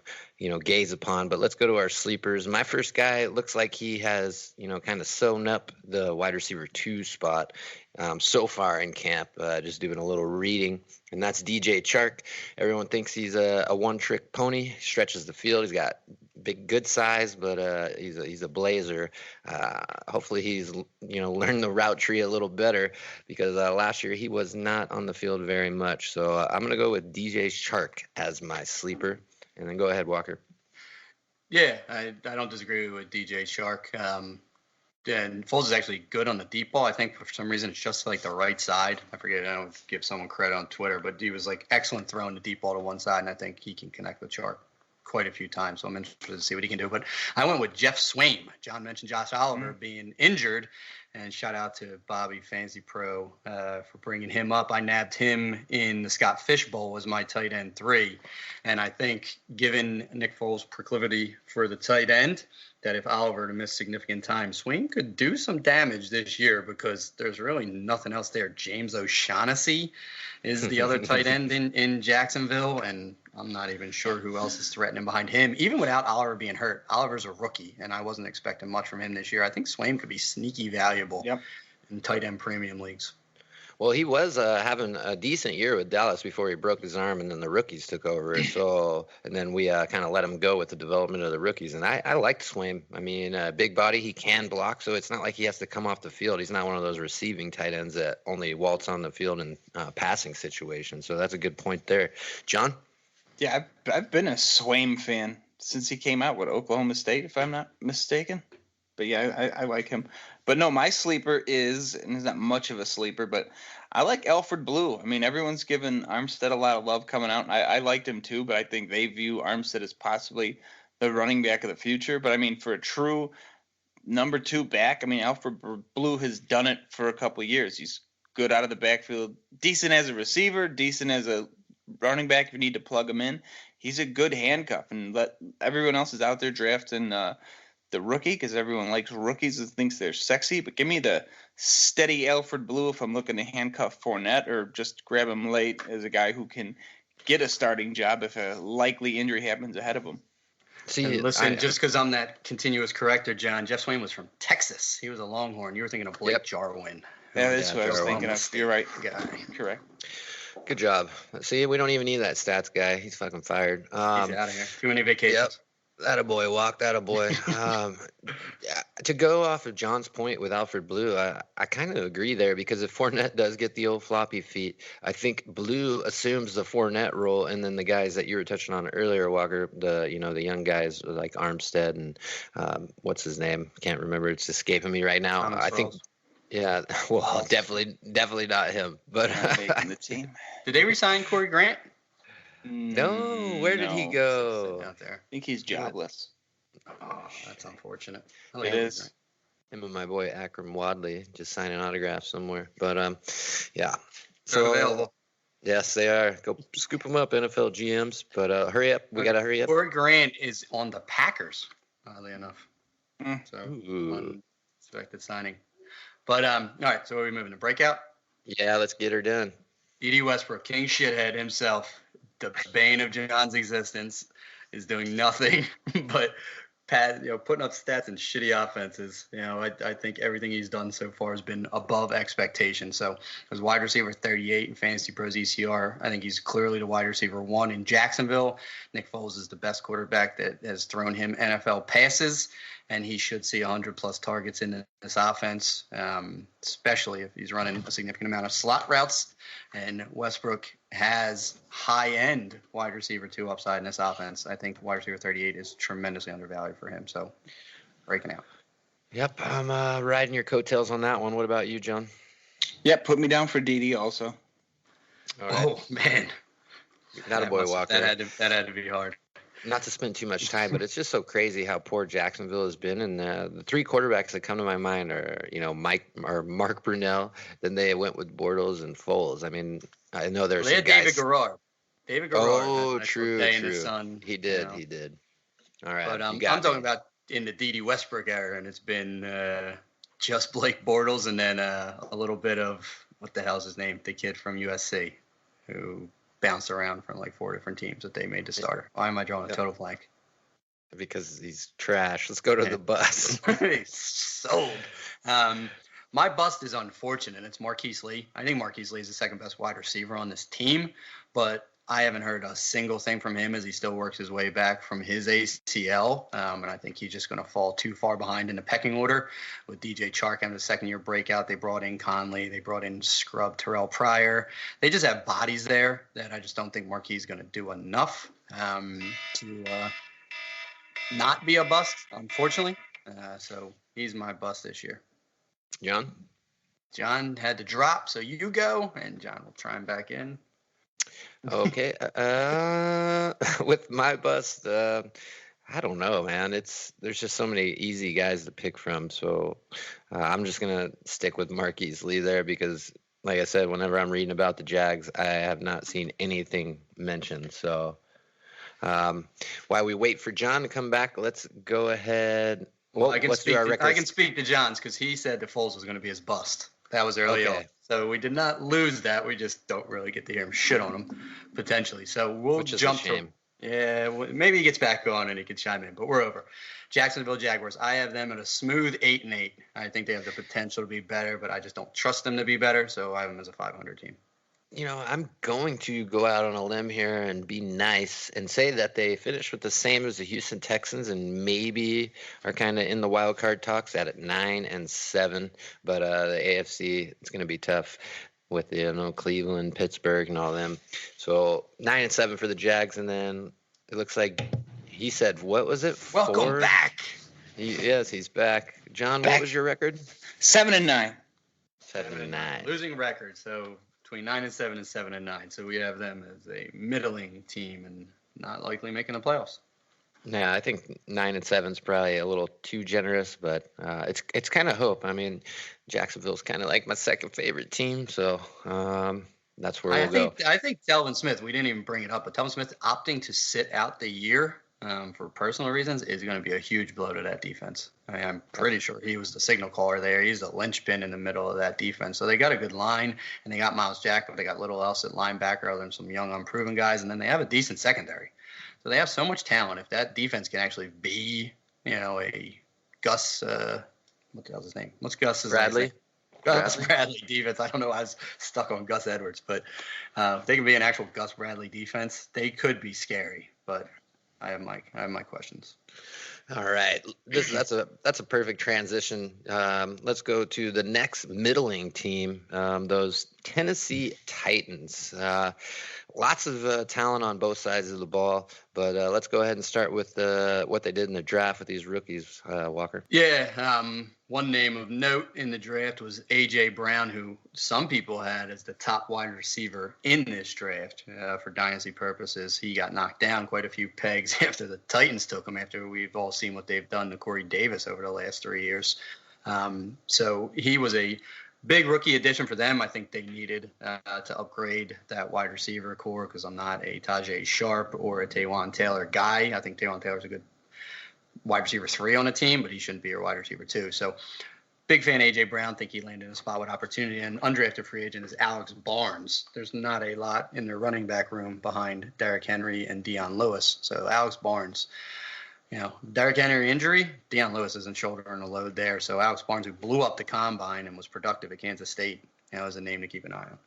gaze upon. But let's go to our sleepers. My first guy looks like he has, kind of sewn up the wide receiver 2 spot so far in camp, just doing a little reading. And that's DJ Chark. Everyone thinks he's a one-trick pony. He stretches the field. He's got big, good size, but he's a blazer. Hopefully he's, learned the route tree a little better because last year he was not on the field very much. So I'm going to go with DJ Chark as my sleeper. And then go ahead, Walker. Yeah, I don't disagree with DJ Chark. And Foles is actually good on the deep ball. I think for some reason it's just like the right side. I forget. I don't give someone credit on Twitter, but he was like excellent throwing the deep ball to one side, and I think he can connect with Chark quite a few times. So I'm interested to see what he can do. But I went with Jeff Swaim. John mentioned Josh Oliver being injured. And shout out to Bobby Fantasy Pro for bringing him up. I nabbed him in the Scott Fish Bowl as my tight end 3. And I think given Nick Foles' proclivity for the tight end, that if Oliver were to miss significant time, Swaim could do some damage this year because there's really nothing else there. James O'Shaughnessy is the other tight end in Jacksonville, and I'm not even sure who else is threatening behind him. Even without Oliver being hurt, Oliver's a rookie, and I wasn't expecting much from him this year. I think Swaim could be sneaky valuable in tight end premium leagues. Well, he was having a decent year with Dallas before he broke his arm, and then the rookies took over. So, and then we kind of let him go with the development of the rookies. And I liked Swaim. I mean, big body, he can block, so it's not like he has to come off the field. He's not one of those receiving tight ends that only waltz on the field in passing situations. So that's a good point there. John? Yeah, I've been a Swaim fan since he came out with Oklahoma State, if I'm not mistaken. But yeah, I like him. But no, my sleeper is, and it's not much of a sleeper, but I like Alfred Blue. I mean, everyone's given Armstead a lot of love coming out, and I liked him too, but I think they view Armstead as possibly the running back of the future. But I mean, for a true number 2 back, I mean, Alfred Blue has done it for a couple of years. He's good out of the backfield, decent as a receiver, decent as a running back if you need to plug him in. He's a good handcuff, and let everyone else is out there drafting the rookie because everyone likes rookies and thinks they're sexy. But give me the steady Alfred Blue if I'm looking to handcuff Fournette, or just grab him late as a guy who can get a starting job if a likely injury happens ahead of him. See, and listen, just because I'm that continuous corrector, John, Jeff Swain was from Texas. He was a Longhorn. You were thinking of Blake Jarwin. Yeah, that's what I was thinking of. You're right. Correct. Good job. See, we don't even need that stats guy. He's fucking fired. He's out of here. Too many vacations. Yep. Attaboy, walk, attaboy. To go off of John's point with Alfred Blue, I kind of agree there, because if Fournette does get the old floppy feet, I think Blue assumes the Fournette role, and then the guys that you were touching on earlier, Walker, the young guys like Armstead and what's his name? Can't remember. It's escaping me right now. Thomas I think. Rawls. Yeah, well, definitely not him. But making the team. Did they resign Corey Grant? No, where did he go? Out there. I think he's jobless. Oh, that's unfortunate. It is. Him and my boy Akram Wadley just signing autographs somewhere. But yeah. So available. Yes, they are. Go scoop them up, NFL GMs. But hurry up. We gotta hurry up. Corey Grant is on the Packers, oddly enough. So unexpected signing. But all right. So are we moving to breakout? Yeah, let's get her done. D.D. Westbrook, King Shithead himself, the bane of John's existence, is doing nothing but putting up stats and shitty offenses. I think everything he's done so far has been above expectation. So as wide receiver 38 in Fantasy Pros ECR, I think he's clearly the wide receiver 1 in Jacksonville. Nick Foles is the best quarterback that has thrown him NFL passes, and he should see 100-plus targets in this offense, especially if he's running a significant amount of slot routes. And Westbrook has high-end wide receiver 2 upside in this offense. I think wide receiver 38 is tremendously undervalued for him, so breaking out. Yep, I'm riding your coattails on that one. What about you, John? Yep, put me down for DD also. All right. Oh, man. Not a boy, Walker. That had to be hard. Not to spend too much time, but it's just so crazy how poor Jacksonville has been. And the 3 quarterbacks that come to my mind are, Mark Brunell. Then they went with Bortles and Foles. I mean, I know there's some guys. David Garrard. Oh, true. In the sun, he did. All right. But I'm talking about in the D.D. Westbrook era, and it's been just Blake Bortles and then a little bit of, what the hell's his name? The kid from USC who bounced around from like 4 different teams that they made to starter. Why am I drawing a total blank? Because he's trash. Let's go to the bust. Sold. My bust is unfortunate. It's Marquise Lee. I think Marquise Lee is the second best wide receiver on this team, but I haven't heard a single thing from him as he still works his way back from his ACL. And I think he's just going to fall too far behind in the pecking order. With DJ Chark having a second-year breakout, they brought in Conley. They brought in Scrub Terrell Pryor. They just have bodies there that I just don't think Marquise is going to do enough to not be a bust, unfortunately. So he's my bust this year. John had to drop, so you go, and John will try him back in. Okay. With my bust, I don't know, man. There's just so many easy guys to pick from. So I'm just going to stick with Marquise Lee there because, like I said, whenever I'm reading about the Jags, I have not seen anything mentioned. So while we wait for John to come back, let's go ahead. Well, I can speak to John's because he said that Foles was going to be his bust. That was early on. So we did not lose that. We just don't really get to hear him shit on him, potentially. So we'll jump to. Yeah, maybe he gets back on and he can chime in, but we're over. Jacksonville Jaguars. I have them at a smooth 8-8. I think they have the potential to be better, but I just don't trust them to be better. So I have them as a 500 team. I'm going to go out on a limb here and be nice and say that they finished with the same as the Houston Texans and maybe are kind of in the wild card talks at 9-7. But the AFC, it's going to be tough with Cleveland, Pittsburgh, and all them. So 9-7 for the Jags, and then it looks like he said, what was it? Welcome back. Yes, he's back. John, what was your record? 7-9. 7-9. Losing record, so between 9-7 and 7-9. So we have them as a middling team and not likely making the playoffs. Yeah, I think 9-7 is probably a little too generous, but it's kind of hope. I mean, Jacksonville's kind of like my second favorite team, so that's where we'll go. I think Telvin Smith, we didn't even bring it up, but Telvin Smith opting to sit out the year for personal reasons is going to be a huge blow to that defense. I mean, I'm pretty sure he was the signal caller there. He's the linchpin in the middle of that defense. So they got a good line, and they got Miles Jack, but they got little else at linebacker other than some young, unproven guys, and then they have a decent secondary. So they have so much talent. If that defense can actually be, a Gus, what the hell's his name? What's Gus's Bradley? name? Gus Bradley defense. I don't know why I was stuck on Gus Edwards, but if they can be an actual Gus Bradley defense, they could be scary. But I have my questions. All right, that's a perfect transition. Let's go to the next middling team, those Tennessee Titans. Lots of talent on both sides of the ball, but let's go ahead and start with what they did in the draft with these rookies, Walker. Yeah, one name of note in the draft was A.J. Brown, who some people had as the top wide receiver in this draft for dynasty purposes. He got knocked down quite a few pegs after the Titans took him, after we've all seen what they've done to Corey Davis over the last 3 years. So he was a big rookie addition for them. I think they needed to upgrade that wide receiver core because I'm not a Tajay Sharp or a Taywan Taylor guy. I think Taywan Taylor's a good wide receiver 3 on the team, but he shouldn't be your wide receiver 2. So big fan of A.J. Brown. Think he landed in a spot with opportunity. And undrafted free agent is Alex Barnes. There's not a lot in their running back room behind Derrick Henry and Dion Lewis. So Alex Barnes, Derrick Henry injury, Dion Lewis isn't shouldering a load there. So Alex Barnes, who blew up the combine and was productive at Kansas State, is a name to keep an eye on.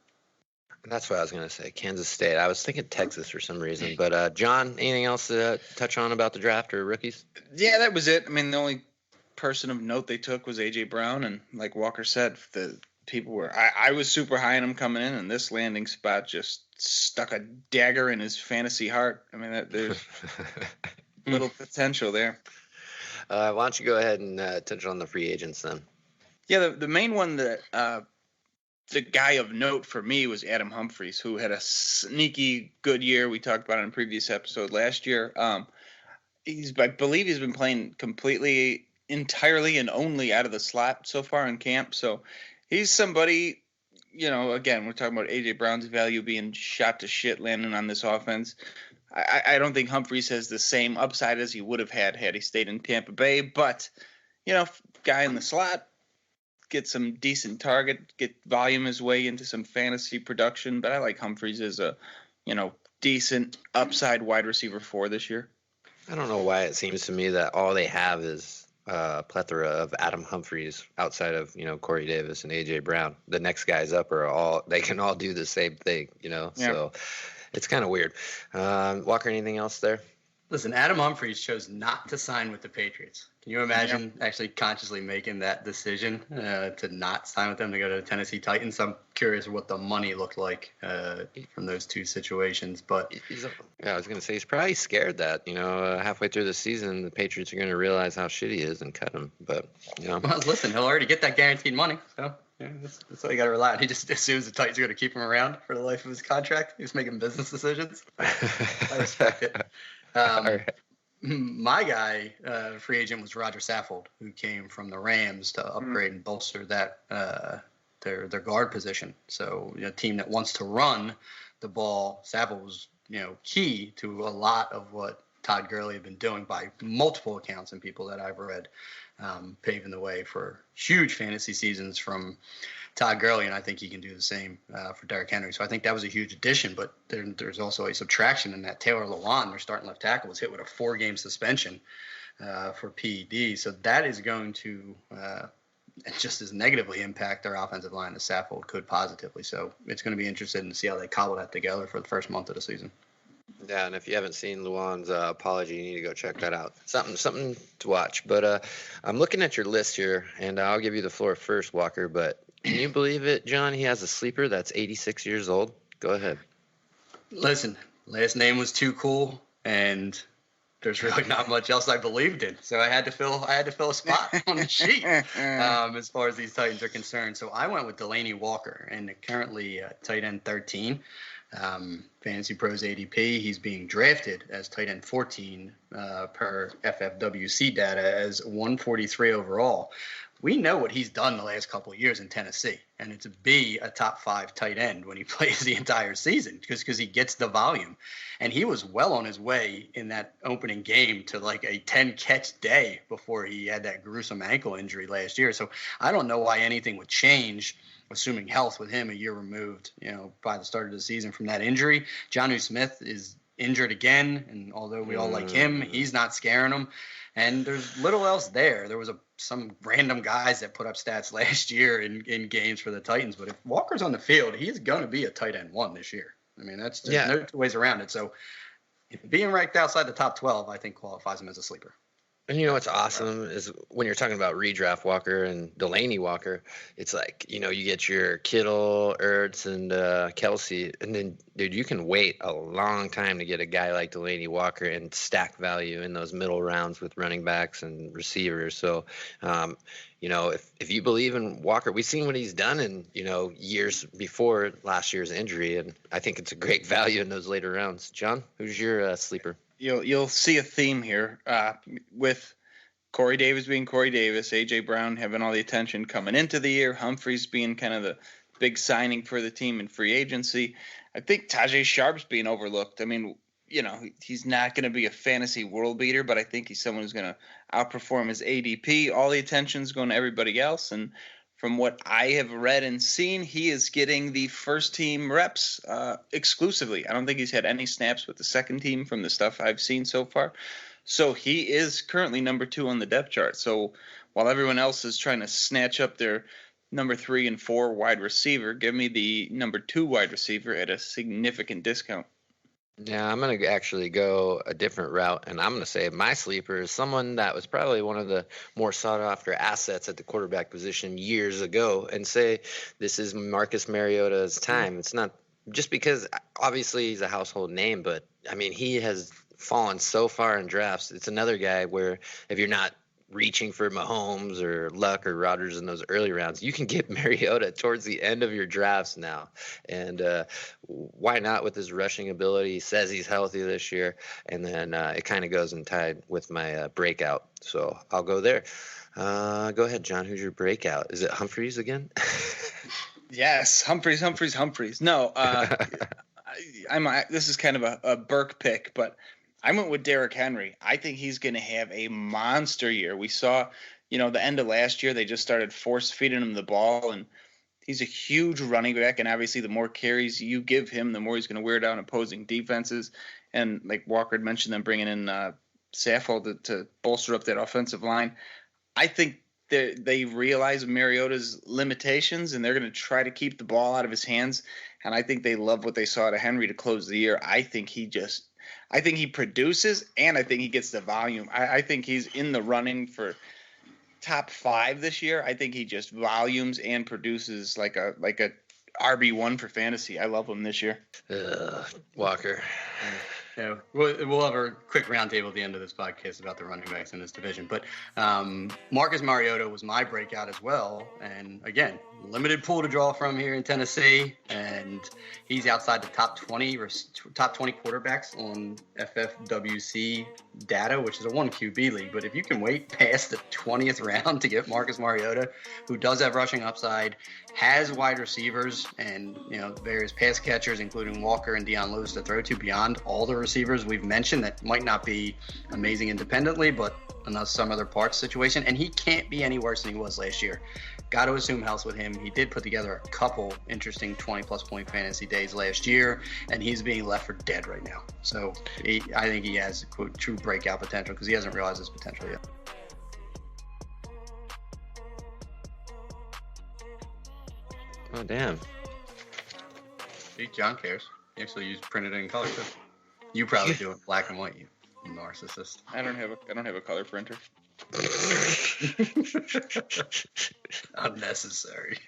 That's what I was going to say, Kansas State. I was thinking Texas for some reason. But, John, anything else to touch on about the draft or rookies? Yeah, that was it. I mean, the only person of note they took was A.J. Brown. And like Walker said, the people were – I was super high on him coming in, and this landing spot just stuck a dagger in his fantasy heart. I mean, there's little potential there. Why don't you go ahead and touch on the free agents then? Yeah, the main one that the guy of note for me was Adam Humphries, who had a sneaky good year. We talked about it in a previous episode last year. I believe he's been playing completely, entirely, and only out of the slot so far in camp. So he's somebody, again, we're talking about A.J. Brown's value being shot to shit landing on this offense. I don't think Humphries has the same upside as he would have had he stayed in Tampa Bay. But, guy in the slot, get some decent target, get volume his way into some fantasy production. But I like Humphries as a, decent upside wide receiver 4 this year. I don't know why it seems to me that all they have is a plethora of Adam Humphries outside of, Corey Davis and A.J. Brown. The next guys up they can all do the same thing, Yeah. So it's kind of weird. Walker, anything else there? Listen, Adam Humphries chose not to sign with the Patriots. Can you imagine actually consciously making that decision to not sign with them to go to the Tennessee Titans? I'm curious what the money looked like from those two situations. But I was going to say he's probably scared that, halfway through the season, the Patriots are going to realize how shit he is and cut him. But, Well, listen, he'll already get that guaranteed money. So that's all you got to rely on. He just assumes the Titans are going to keep him around for the life of his contract. He's making business decisions. I respect it. All right. My guy, free agent, was Roger Saffold, who came from the Rams to upgrade and bolster that their guard position. So a team that wants to run the ball, Saffold was key to a lot of what Todd Gurley had been doing by multiple accounts and people that I've read, paving the way for huge fantasy seasons from Todd Gurley, and I think he can do the same for Derrick Henry. So I think that was a huge addition, but there's also a subtraction in that Taylor Lewan, their starting left tackle, was hit with a 4-game suspension for PED. So that is going to just as negatively impact their offensive line as Saffold could positively. So it's going to be interesting to see how they cobble that together for the first month of the season. Yeah, and if you haven't seen Luan's apology, you need to go check that out. Something to watch. But I'm looking at your list here, and I'll give you the floor first, Walker. But can you believe it, John? He has a sleeper that's 86 years old. Go ahead. Listen, last name was too cool, and there's really not much else I believed in. So I had to fill a spot on the sheet as far as these Titans are concerned. So I went with Delaney Walker, and currently tight end 13. Fantasy Pros ADP. He's being drafted as tight end 14 per FFWC data as 143 overall. We know what he's done the last couple of years in Tennessee, and it's to be a top 5 tight end when he plays the entire season because he gets the volume. And he was well on his way in that opening game to like a 10-catch day before he had that gruesome ankle injury last year. So I don't know why anything would change, assuming health, with him a year removed, by the start of the season from that injury. Jonnu Smith is injured again, and although we all like him, he's not scaring them. And there's little else there. There was some random guys that put up stats last year in games for the Titans. But if Walker's on the field, he's going to be a tight end 1 this year. I mean, there's no two ways around it. So being ranked outside the top 12, I think qualifies him as a sleeper. And what's awesome is when you're talking about redraft Walker and Delaney Walker, it's like, you get your Kittle, Ertz, and Kelsey, and then, dude, you can wait a long time to get a guy like Delaney Walker and stack value in those middle rounds with running backs and receivers. So, if you believe in Walker, we've seen what he's done in, years before last year's injury, and I think it's a great value in those later rounds. John, who's your sleeper? You'll see a theme here with Corey Davis being Corey Davis, A.J. Brown having all the attention coming into the year, Humphreys being kind of the big signing for the team in free agency. I think Tajay Sharp's being overlooked. I mean, he's not going to be a fantasy world beater, but I think he's someone who's going to outperform his ADP. All the attention's going to everybody else, and from what I have read and seen, he is getting the first team reps exclusively. I don't think he's had any snaps with the second team from the stuff I've seen so far. So he is currently number 2 on the depth chart. So while everyone else is trying to snatch up their number 3 and 4 wide receiver, give me the number 2 wide receiver at a significant discount. Yeah, I'm going to actually go a different route, and I'm going to say my sleeper is someone that was probably one of the more sought-after assets at the quarterback position years ago, and say this is Marcus Mariota's time. It's not just because obviously he's a household name, but, I mean, he has fallen so far in drafts. It's another guy where if you're not reaching for Mahomes or Luck or Rodgers in those early rounds, you can get Mariota towards the end of your drafts now. And why not with his rushing ability? He says he's healthy this year. And then it kind of goes and tied with my breakout. So I'll go there. Go ahead, John. Who's your breakout? Is it Humphreys again? Yes, Humphreys. No, this is kind of a Burke pick, but I went with Derrick Henry. I think he's going to have a monster year. We saw, the end of last year, they just started force feeding him the ball, and he's a huge running back. And obviously, the more carries you give him, the more he's going to wear down opposing defenses. And like Walker had mentioned, them bringing in Saffold to bolster up that offensive line. I think they realize Mariota's limitations, and they're going to try to keep the ball out of his hands. And I think they love what they saw to Henry to close the year. I think he produces, and I think he gets the volume. I think he's in the running for top 5 this year. I think he just volumes and produces like a RB1 for fantasy. I love him this year. Walker. Yeah, we'll have a quick roundtable at the end of this podcast about the running backs in this division. But Marcus Mariota was my breakout as well. And again, limited pool to draw from here in Tennessee, and he's outside the top 20 quarterbacks on FFWC data, which is a 1 QB league. But if you can wait past the 20th round to get Marcus Mariota, who does have rushing upside, has wide receivers and various pass catchers, including Walker and Deion Lewis, to throw to beyond all the receivers we've mentioned that might not be amazing independently, but in some other parts situation, and he can't be any worse than he was last year. Got to assume health with him. He did put together a couple interesting 20-plus point fantasy days last year, and he's being left for dead right now. So I think he has quote, true breakout potential because he hasn't realized his potential yet. Oh, damn. See, John cares. He actually printed it in color too. You probably do it black and white, you narcissist. I don't have a color printer. Unnecessary.